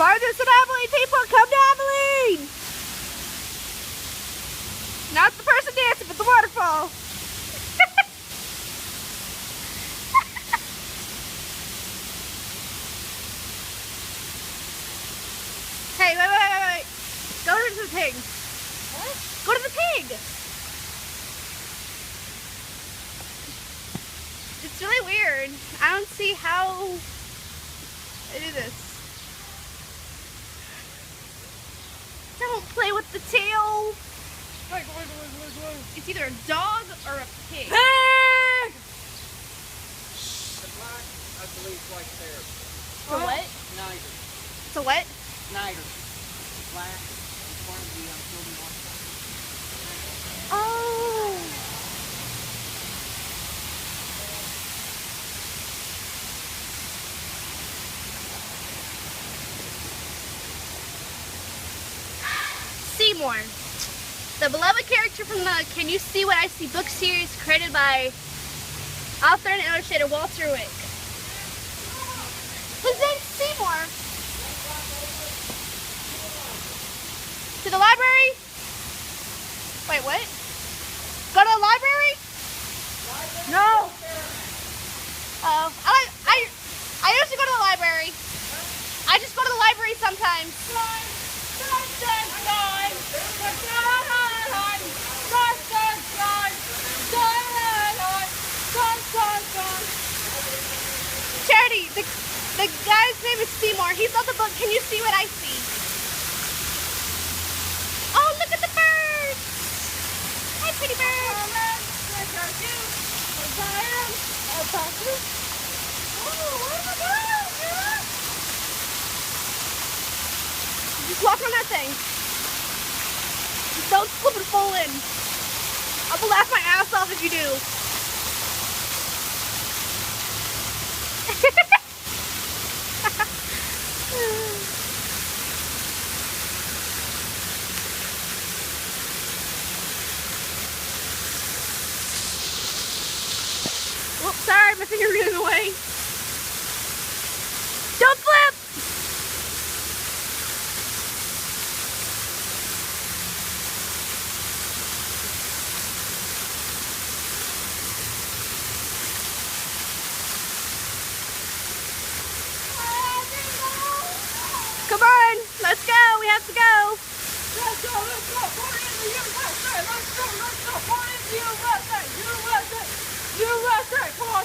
Farthest from Abilene, people, come to Abilene! Not the person dancing, but the waterfall. Hey, wait. Go to the pig. What? Go to the pig. It's really weird. I don't see how I do this. Don't play with the tail. Wait. It's either a dog or a pig. Pig! The black, I believe, right there. It's a what? Snyder. It's a what? Snyder. Black in front of the building Waterfall. Oh. Seymour, the beloved character from the Can You See What I See book series created by author and illustrator Walter Wick. His name's Seymour. To the library? Wait, what? Go to the library? No. Oh, I usually go to the library. I just go to the library sometimes. Charity, the guy's name is Seymour. He's on the book Can You See What I See? Oh, look at the birds! Hi, pretty birds! Just walk on that thing. Just don't slip and fall in. I will laugh my ass off if you do. Whoops, sorry, my finger got in the way. Don't flip! Come on, let's go, we have to go. Let's go, born in the USA, let's go, born in the USA, USA, come on.